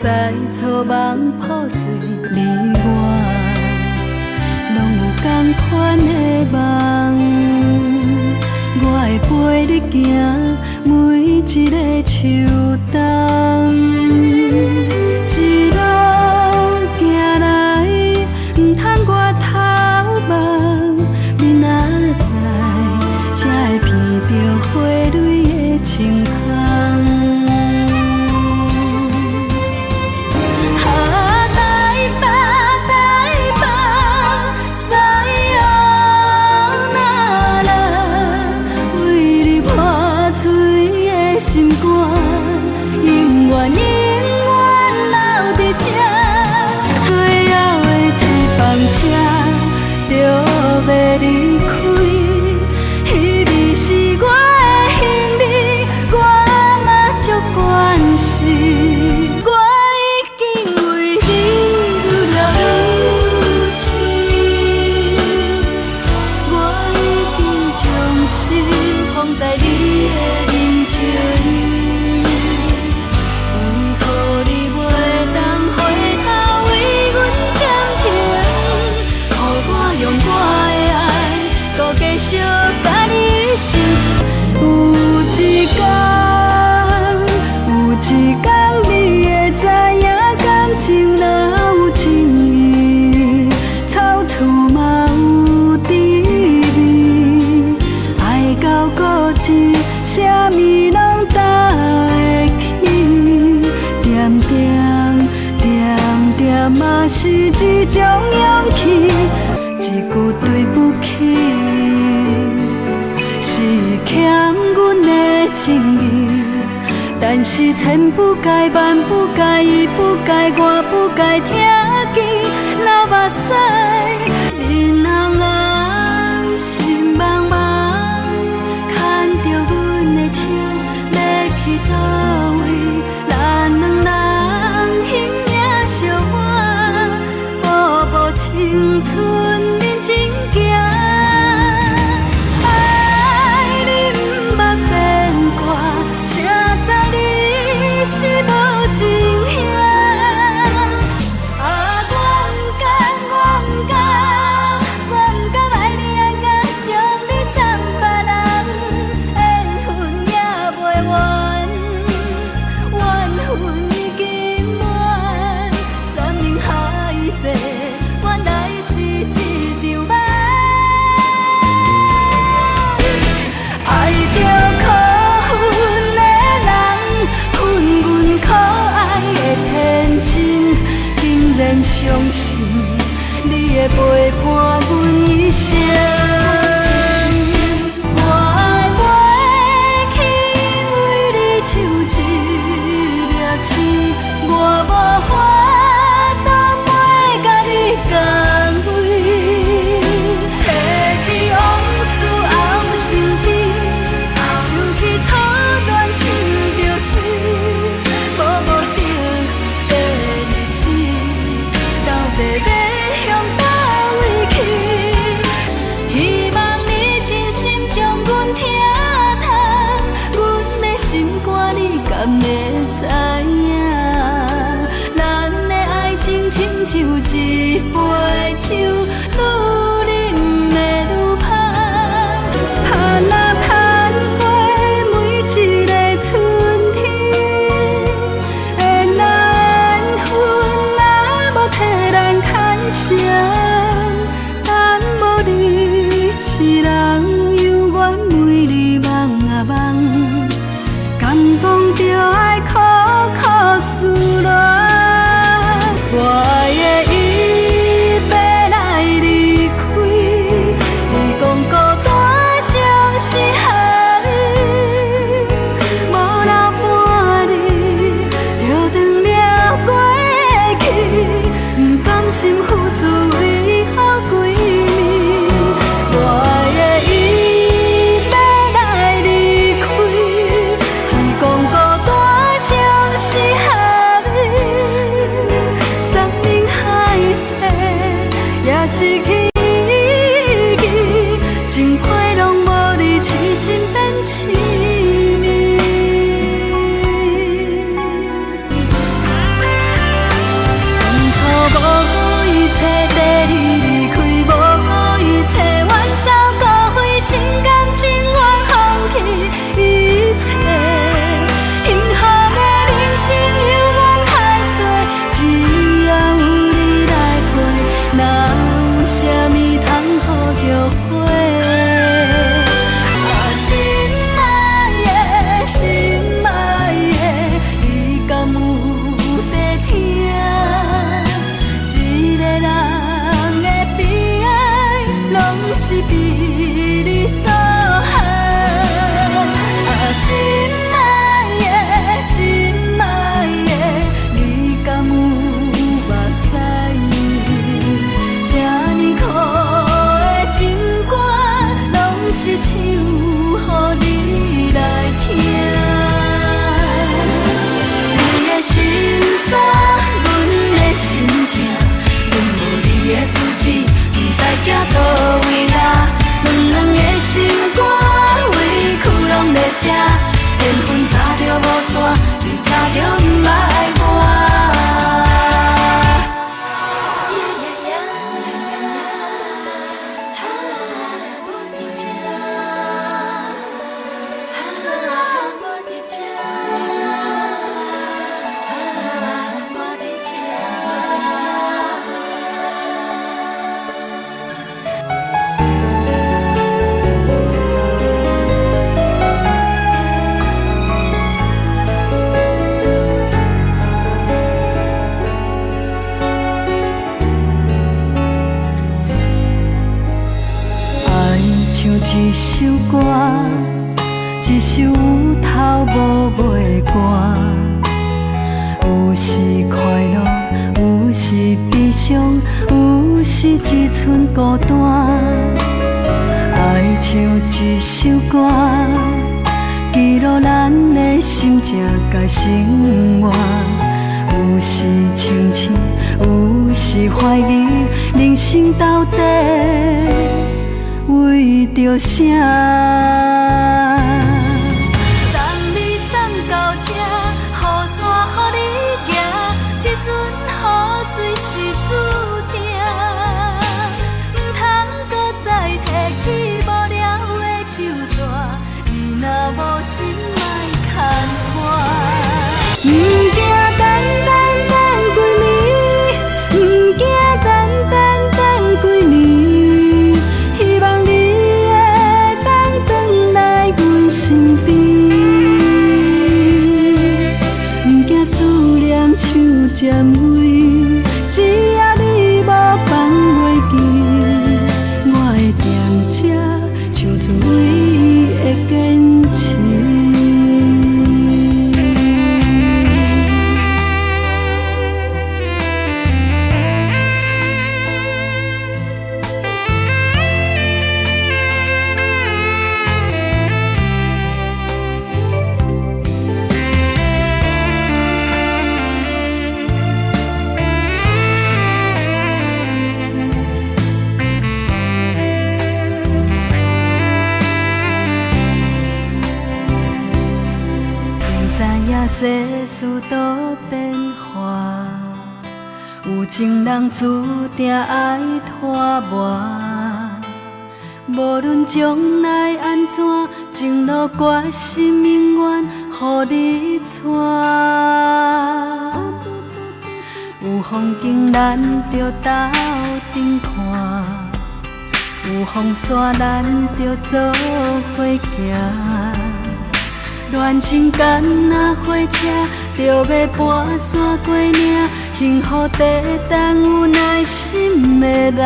在草梦破碎，你我拢有同款的梦。我会陪你行每一个秋冬，一路行来，唔通我头望，明仔载才会闻到花蕊的清香。心肝，永远永远留伫这，最后的一班车就要离开。彼位是我的行李，我嘛足关心。我已经为你愈来愈深，我已经将心放在你的面前。继续甲你心，有一天，你会知影感情若有情义，草厝嘛有滋味。爱到固执，啥物拢担会起，点点嘛是一种勇气，一句对不起。欠阮的情义，但是千不该万不该伊不该我不该听见流目屎，面红红心茫茫，牵着阮的手要去倒位，咱两人形影相伴，步步青春面前行。谁知你是无情兄？啊，我不甘爱你爱到将你送别人，缘分也袂完，缘分已经满，山盟海誓，原来是一场梦，爱着可。竟然相信你会陪伴阮一生，我会飞起为你唱一粒星，我无法度袂甲你共位，提起往事后心悲，想起初恋心着死。要向倒位去？像一首歌，一首有头无尾的歌。有时快乐，有时悲伤，有时一寸孤单。爱像一首歌，记录咱的心情甲生活。有时清醒，有时怀疑，人生到底为着啥？送你送到这，雨伞予你行，这阵雨水是注定，唔通搁再提起无聊的手纸，你若无心莫牵拖。唔惊等几暝，唔惊等几年，希望你会当转来阮身边，唔惊思念像占位，只要你无放袂记，我会踮这唱出唯一的坚持。世事多变化，有情人注定爱拖磨。无论将来安怎，情路决心永远予你带。有风景咱着斗阵看，有风沙咱着做伙行。恋情敢若火车，着要跋山过岭，幸福地等有耐心的人。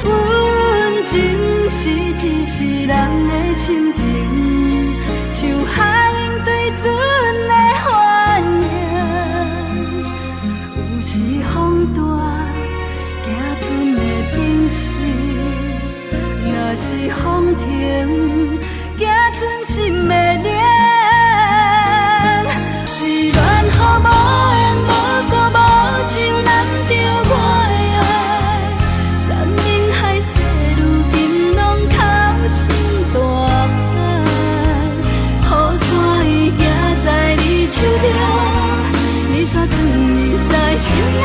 阮情是一世人的心情，像海涌对准的欢迎。有时风大，行船的平时。若是风停，行船心会凉。是恋雨无缘，无故无情难着我的爱。山盟海誓，如今拢透成大海。雨伞已行在你手中，你却转移在心内。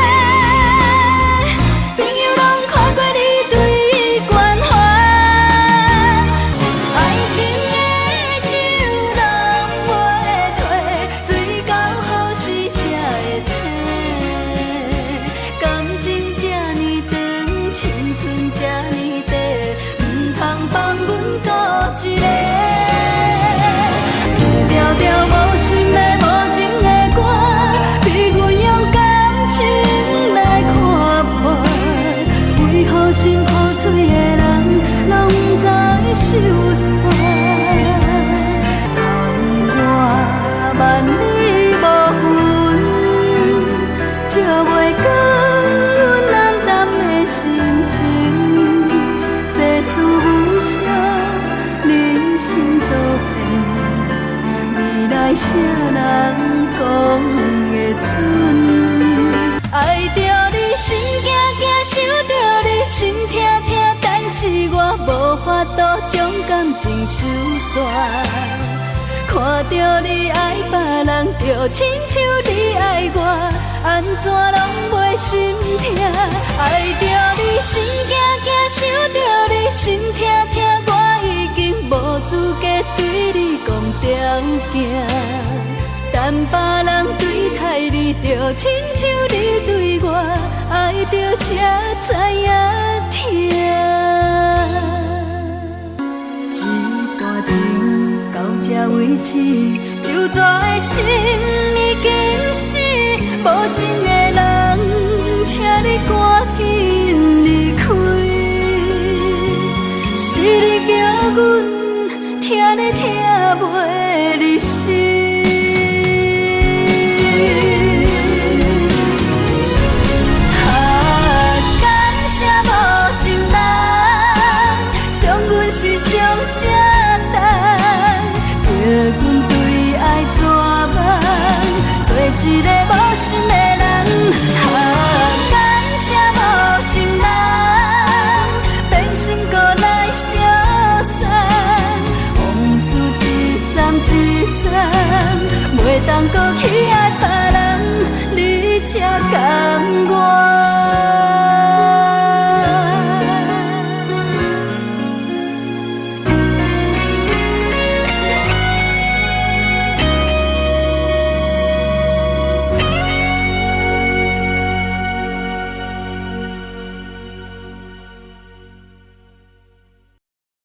受伤，盼我万里无云，照袂光阮暗淡的心情。世事无常，人生多变，未来啥人讲会准？爱着你心惊惊，想着你心痛痛。是我无法度将感情收煞，看着你爱别人，就亲像你爱我，安怎拢袂心痛？爱着你心惊惊，想着你心痛痛，我已经无资格对你讲条件。但别人对待你，就亲像你对我，爱着才知影疼。一段情到这为止，就绝的心已经死，无情的人，请你赶紧离开。过去爱别人，你才甲